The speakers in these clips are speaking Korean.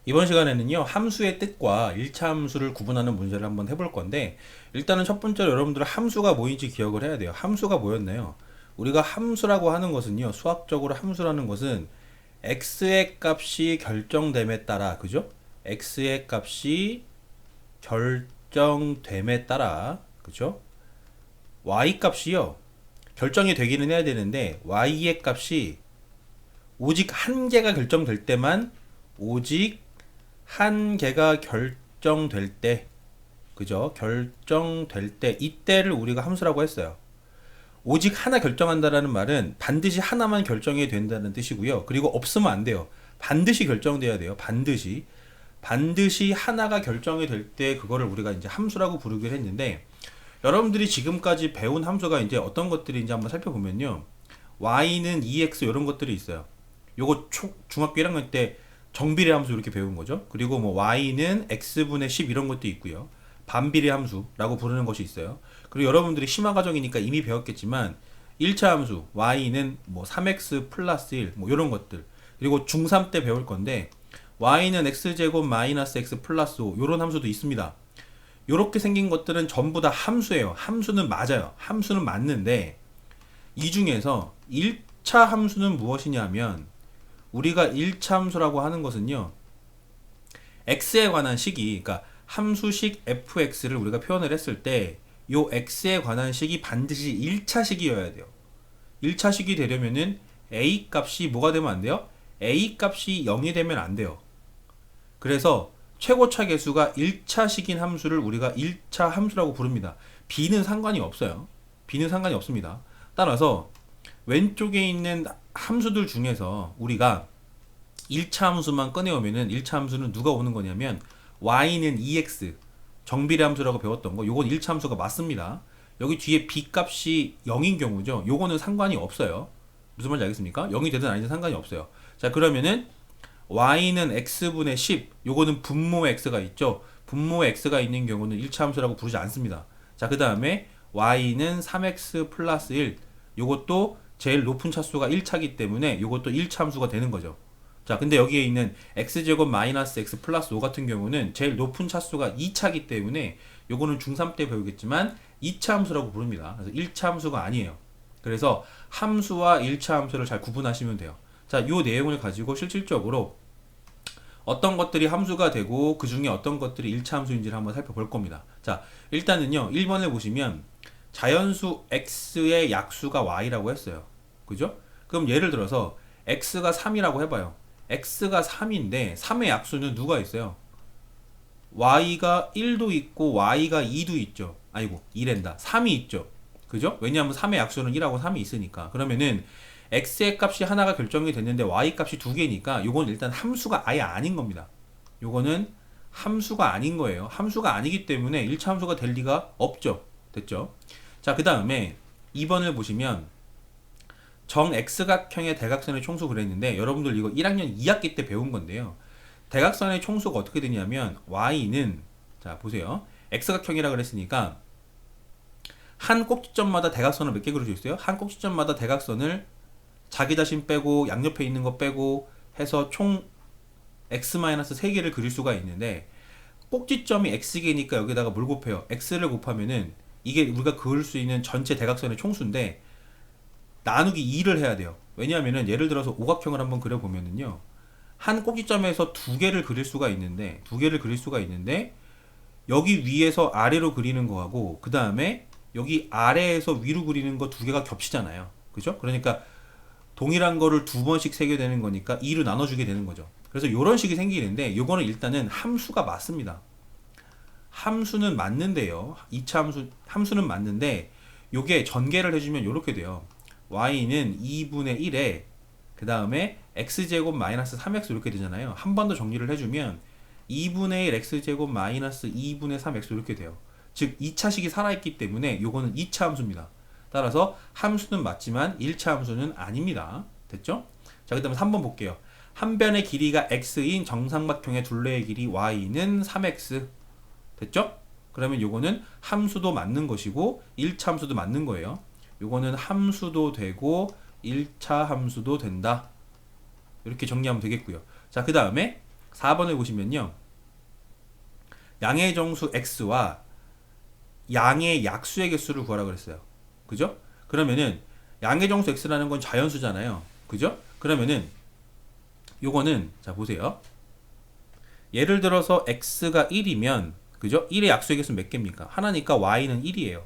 이번 시간에는요, 함수의 뜻과 1차 함수를 구분하는 문제를 한번 해볼 건데, 일단은 첫 번째로 여러분들 함수가 뭐인지 기억을 해야 돼요. 함수가 뭐였나요? 우리가 함수라고 하는 것은요, 수학적으로 함수라는 것은 x의 값이 결정됨에 따라, 그죠? x의 값이 결정됨에 따라, 그죠? y 값이요, 결정이 되기는 해야 되는데, y의 값이 오직 한 개가 결정될 때만 오직 한 개가 결정될 때, 그죠? 결정될 때, 이때를 우리가 함수라고 했어요. 오직 하나 결정한다라는 말은 반드시 하나만 결정이 된다는 뜻이고요. 그리고 없으면 안 돼요. 반드시 결정돼야 돼요. 반드시. 반드시 하나가 결정이 될 때 그거를 우리가 이제 함수라고 부르기로 했는데, 여러분들이 지금까지 배운 함수가 이제 어떤 것들인지 한번 살펴보면요. y는 2x 이런 것들이 있어요. 요거 중학교 1학년 때 정비례 함수 이렇게 배운 거죠. 그리고 뭐 y는 x분의 10 이런 것도 있고요. 반비례 함수라고 부르는 것이 있어요. 그리고 여러분들이 심화 과정이니까 이미 배웠겠지만 1차 함수 y는 뭐 3x 플러스 1 뭐 이런 것들. 그리고 중3 때 배울 건데 y는 x제곱 마이너스 x 플러스 5 이런 함수도 있습니다. 이렇게 생긴 것들은 전부 다 함수예요. 함수는 맞아요. 함수는 맞는데 이 중에서 1차 함수는 무엇이냐면 우리가 1차 함수라고 하는 것은요. x에 관한 식이 그러니까 함수식 fx를 우리가 표현을 했을 때 요 x에 관한 식이 반드시 1차 식이어야 돼요. 1차 식이 되려면은 a 값이 뭐가 되면 안 돼요? a 값이 0이 되면 안 돼요. 그래서 최고차 계수가 1차 식인 함수를 우리가 1차 함수라고 부릅니다. b는 상관이 없어요. b는 상관이 없습니다. 따라서 왼쪽에 있는 함수들 중에서 우리가 1차 함수만 꺼내오면은 1차 함수는 누가 오는 거냐면 y는 2x 정비례 함수라고 배웠던 거 요건 1차 함수가 맞습니다. 여기 뒤에 b 값이 0인 경우죠. 요거는 상관이 없어요. 무슨 말인지 알겠습니까? 0이 되든 아니든 상관이 없어요. 자 그러면은 y는 x분의 10 요거는 분모 x가 있죠. 분모 x가 있는 경우는 1차 함수라고 부르지 않습니다. 자 그 다음에 y는 3x 플러스 1 요것도 제일 높은 차수가 1차기 때문에 요것도 1차 함수가 되는 거죠. 자 근데 여기에 있는 x제곱 마이너스 x 플러스 5 같은 경우는 제일 높은 차수가 2차기 때문에 요거는 중3 때 배우겠지만 2차 함수라고 부릅니다. 그래서 1차 함수가 아니에요. 그래서 함수와 1차 함수를 잘 구분하시면 돼요. 자, 요 내용을 가지고 실질적으로 어떤 것들이 함수가 되고 그 중에 어떤 것들이 1차 함수인지를 한번 살펴볼 겁니다. 자, 일단은요. 1번에 보시면 자연수 x의 약수가 y라고 했어요. 그죠? 그럼 예를 들어서 x가 3이라고 해봐요. x가 3인데 3의 약수는 누가 있어요? y가 1도 있고 y가 2도 있죠. 아이고 2랜다. 3이 있죠. 그죠? 왜냐하면 3의 약수는 1하고 3이 있으니까. 그러면은 x의 값이 하나가 결정이 됐는데 y 값이 두 개니까 요건 일단 함수가 아예 아닌 겁니다. 요거는 함수가 아닌 거예요. 함수가 아니기 때문에 1차 함수가 될 리가 없죠. 됐죠? 자, 그 다음에 2번을 보시면 정 x각형의 대각선의 총수 그랬는데 여러분들 이거 1학년 2학기 때 배운 건데요. 대각선의 총수가 어떻게 되냐면 y는 자 보세요. x각형이라 그랬으니까 한 꼭지점마다 대각선을 몇 개 그려져 있어요? 한 꼭지점마다 대각선을 자기 자신 빼고 양옆에 있는 거 빼고 해서 총 x-3개를 그릴 수가 있는데 꼭지점이 x개니까 여기다가 뭘 곱해요? x를 곱하면은 이게 우리가 그을 수 있는 전체 대각선의 총수인데 나누기 2를 해야 돼요. 왜냐하면은 예를 들어서 오각형을 한번 그려보면은요. 한 꼭지점에서 두 개를 그릴 수가 있는데 여기 위에서 아래로 그리는 거하고 그 다음에 여기 아래에서 위로 그리는 거 두 개가 겹치잖아요. 그죠? 그러니까 동일한 거를 두 번씩 세게 되는 거니까 2로 나눠주게 되는 거죠. 그래서 이런 식이 생기는데 요거는 일단은 함수가 맞습니다. 함수는 맞는데요. 2차 함수는 맞는데 요게 전개를 해주면 이렇게 돼요. y는 2분의 1에 그 다음에 x제곱 마이너스 3x 이렇게 되잖아요. 한 번 더 정리를 해주면 2분의 1 x제곱 마이너스 2분의 3x 이렇게 돼요. 즉 2차식이 살아있기 때문에 요거는 2차 함수입니다. 따라서 함수는 맞지만 1차 함수는 아닙니다. 됐죠? 자, 그 다음에 3번 볼게요. 한 변의 길이가 x인 정삼각형의 둘레의 길이 y는 3x. 됐죠? 그러면 요거는 함수도 맞는 것이고 1차 함수도 맞는 거예요. 요거는 함수도 되고 1차 함수도 된다. 이렇게 정리하면 되겠고요. 자, 그 다음에 4번을 보시면요. 양의 정수 x와 양의 약수의 개수를 구하라 그랬어요. 그죠? 그러면은 양의 정수 x라는 건 자연수잖아요. 그죠? 그러면은 요거는 자 보세요. 예를 들어서 x가 1이면 그죠? 1의 약수의 개수는 몇 개입니까? 하나니까 y는 1이에요.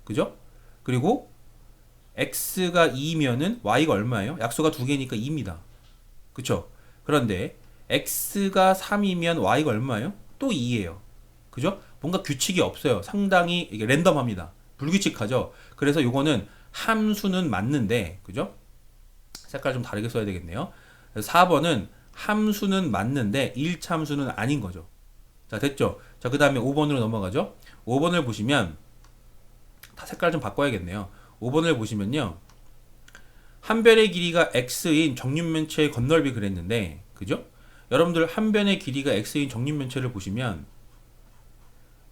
그죠? 그리고 x가 2면은 y가 얼마예요? 약수가 2개니까 2입니다. 그쵸? 그런데 x가 3이면 y가 얼마예요? 또 2예요. 그죠? 뭔가 규칙이 없어요. 상당히 이게 랜덤합니다. 불규칙하죠? 그래서 요거는 함수는 맞는데, 그죠? 색깔 좀 다르게 써야 되겠네요. 4번은 함수는 맞는데 1차함수는 아닌 거죠. 자, 됐죠? 자, 그 다음에 5번으로 넘어가죠. 5번을 보시면 다 색깔 좀 바꿔야겠네요. 5번을 보시면요. 한 변의 길이가 x인 정육면체의 건널비 그랬는데, 그죠? 여러분들 한 변의 길이가 x인 정육면체를 보시면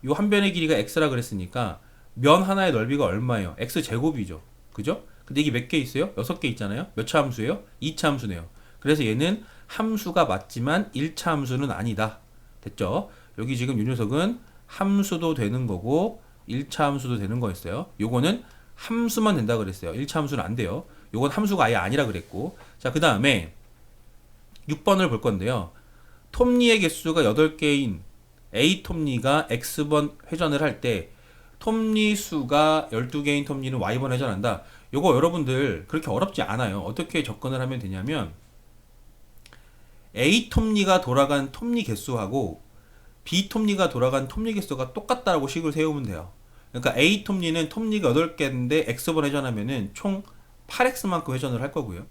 이 한 변의 길이가 x라 그랬으니까 면 하나의 넓이가 얼마예요? x 제곱이죠. 그죠? 근데 이게 몇 개 있어요? 6개 있잖아요. 몇 차 함수예요? 2차 함수네요. 그래서 얘는 함수가 맞지만 1차 함수는 아니다. 됐죠? 여기 지금 이 녀석은 함수도 되는 거고 1차 함수도 되는 거였어요. 요거는 함수만 된다 그랬어요. 1차 함수는 안 돼요. 요건 함수가 아예 아니라 그랬고. 자, 그 다음에 6번을 볼 건데요. 톱니의 개수가 8개인 A 톱니가 X번 회전을 할 때 톱니 수가 12개인 톱니는 Y번 회전한다. 요거 여러분들 그렇게 어렵지 않아요. 어떻게 접근을 하면 되냐면 A 톱니가 돌아간 톱니 개수하고 B 톱니가 돌아간 톱니 개수가 똑같다라고 식을 세우면 돼요. 그러니까 A 톱니는 톱니가 8개인데 X번 회전하면은 총 8X만큼 회전을 할 거고요.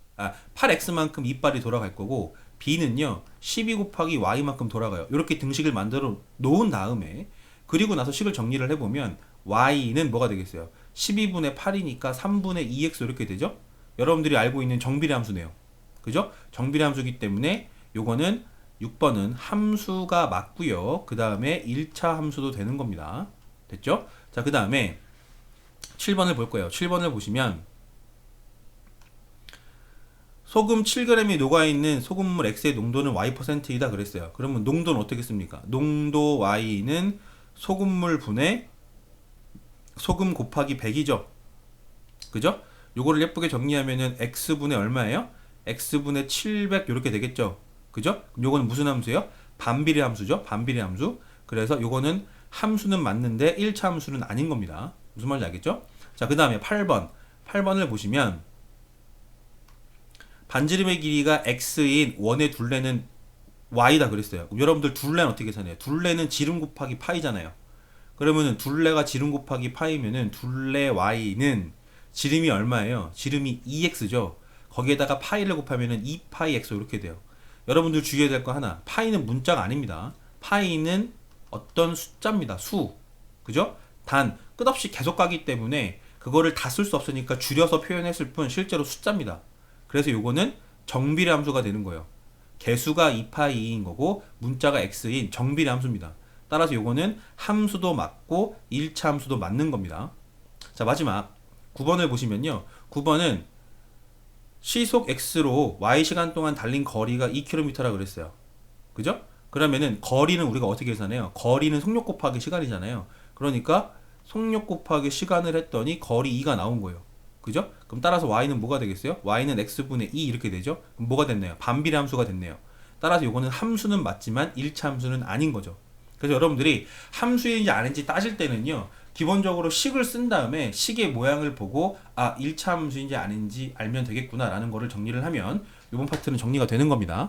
8X만큼 이빨이 돌아갈 거고 B는요 12 곱하기 Y만큼 돌아가요. 이렇게 등식을 만들어 놓은 다음에 그리고 나서 식을 정리를 해보면 Y는 뭐가 되겠어요? 12분의 8이니까 3분의 2X 이렇게 되죠? 여러분들이 알고 있는 정비례 함수네요. 그죠? 정비례 함수기 때문에 요거는 6번은 함수가 맞고요. 그 다음에 1차 함수도 되는 겁니다. 됐죠? 자, 그 다음에 7번을 볼 거예요. 7번을 보시면 소금 7g이 녹아있는 소금물 X의 농도는 Y%이다 그랬어요. 그러면 농도는 어떻게 씁니까? 농도 Y는 소금물 분의 소금 곱하기 100이죠. 그죠? 요거를 예쁘게 정리하면은 X분의 얼마예요? X분의 700 이렇게 되겠죠. 그죠? 그럼 요거는 무슨 함수예요? 반비례 함수죠. 반비례 함수. 그래서 요거는 함수는 맞는데 1차 함수는 아닌 겁니다. 무슨 말인지 알겠죠? 자, 그 다음에 8번. 8번을 보시면 반지름의 길이가 x인 원의 둘레는 y다 그랬어요. 그럼 여러분들 둘레는 어떻게 계산해요? 둘레는 지름 곱하기 파이잖아요. 그러면은 둘레가 지름 곱하기 파이면은 둘레 y는 지름이 얼마예요? 지름이 2x죠. 거기에다가 파이를 곱하면은 2파이 x 이렇게 돼요. 여러분들 주의해야 될 거 하나. 파이는 문자가 아닙니다. 파이는 어떤 숫자입니다. 수. 그죠? 단 끝없이 계속 가기 때문에 그거를 다 쓸 수 없으니까 줄여서 표현했을 뿐 실제로 숫자입니다. 그래서 요거는 정비례 함수가 되는 거예요. 개수가 2파이 2인 거고 문자가 x인 정비례 함수입니다. 따라서 요거는 함수도 맞고 1차 함수도 맞는 겁니다. 자, 마지막 9번을 보시면요. 9번은 시속 x로 y시간 동안 달린 거리가 2km라 그랬어요. 그죠? 그러면은 거리는 우리가 어떻게 계산해요? 거리는 속력 곱하기 시간이잖아요. 그러니까 속력 곱하기 시간을 했더니 거리 2가 나온 거예요. 그죠? 그럼 따라서 y는 뭐가 되겠어요? y는 x분의 2 이렇게 되죠? 그럼 뭐가 됐나요? 반비례 함수가 됐네요. 따라서 요거는 함수는 맞지만 1차 함수는 아닌 거죠. 그래서 여러분들이 함수인지 아닌지 따질 때는요. 기본적으로 식을 쓴 다음에 식의 모양을 보고 1차 함수인지 아닌지 알면 되겠구나 라는 거를 정리를 하면 이번 파트는 정리가 되는 겁니다.